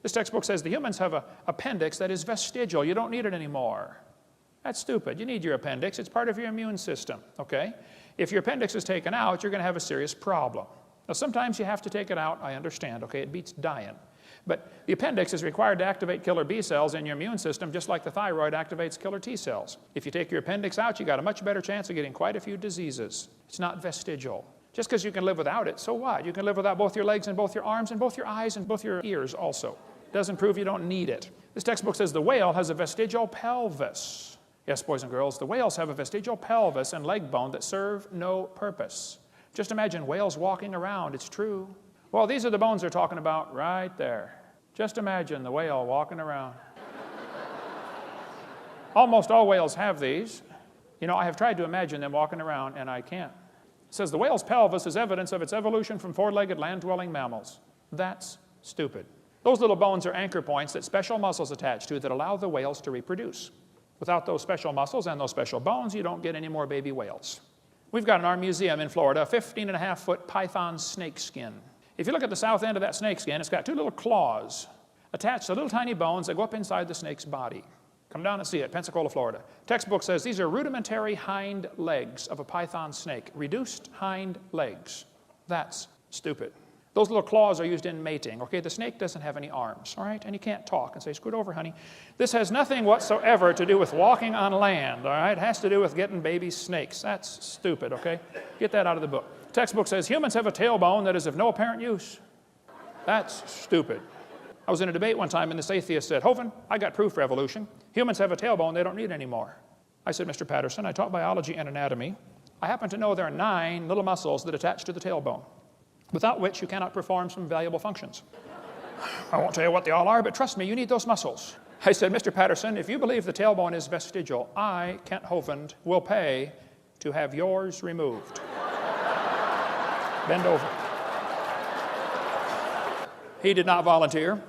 This textbook says the humans have an appendix that is vestigial. You don't need it anymore. That's stupid. You need your appendix. It's part of your immune system, okay? If your appendix is taken out, you're going to have a serious problem. Now, sometimes you have to take it out. I understand, okay? It beats dying. But the appendix is required to activate killer B cells in your immune system, just like the thyroid activates killer T cells. If you take your appendix out, you got a much better chance of getting quite a few diseases. It's not vestigial. Just because you can live without it, so what? You can live without both your legs and both your arms and both your eyes and both your ears also. Doesn't prove you don't need it. This textbook says the whale has a vestigial pelvis. Yes, boys and girls, the whales have a vestigial pelvis and leg bone that serve no purpose. Just imagine whales walking around. It's true. Well, these are the bones they're talking about right there. Just imagine the whale walking around. Almost all whales have these. You know, I have tried to imagine them walking around, and I can't. It says the whale's pelvis is evidence of its evolution from four-legged land-dwelling mammals. That's stupid. Those little bones are anchor points that special muscles attach to that allow the whales to reproduce. Without those special muscles and those special bones, you don't get any more baby whales. We've got in our museum in Florida a 15.5-foot python snake skin. If you look at the south end of that snake skin, it's got two little claws attached to little tiny bones that go up inside the snake's body. Come down and see it, Pensacola, Florida. Textbook says these are rudimentary hind legs of a python snake. Reduced hind legs. That's stupid. Those little claws are used in mating, okay? The snake doesn't have any arms, all right? And you can't talk and say, scoot over, honey. This has nothing whatsoever to do with walking on land, all right? It has to do with getting baby snakes. That's stupid, okay? Get that out of the book. Textbook says humans have a tailbone that is of no apparent use. That's stupid. I was in a debate one time and this atheist said, Hovind, I got proof for evolution. Humans have a tailbone they don't need anymore. I said, Mr. Patterson, I taught biology and anatomy. I happen to know there are 9 little muscles that attach to the tailbone, without which you cannot perform some valuable functions. I won't tell you what they all are, but trust me, you need those muscles. I said, Mr. Patterson, if you believe the tailbone is vestigial, I, Kent Hovind, will pay to have yours removed. Bend over. He did not volunteer.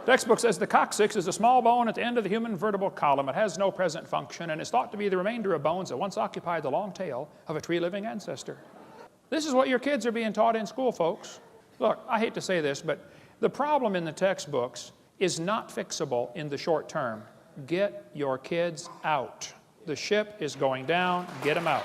Textbook says the coccyx is a small bone at the end of the human vertebral column. It has no present function and is thought to be the remainder of bones that once occupied the long tail of a tree-living ancestor. This is what your kids are being taught in school, folks. Look, I hate to say this, but the problem in the textbooks is not fixable in the short term. Get your kids out. The ship is going down. Get them out.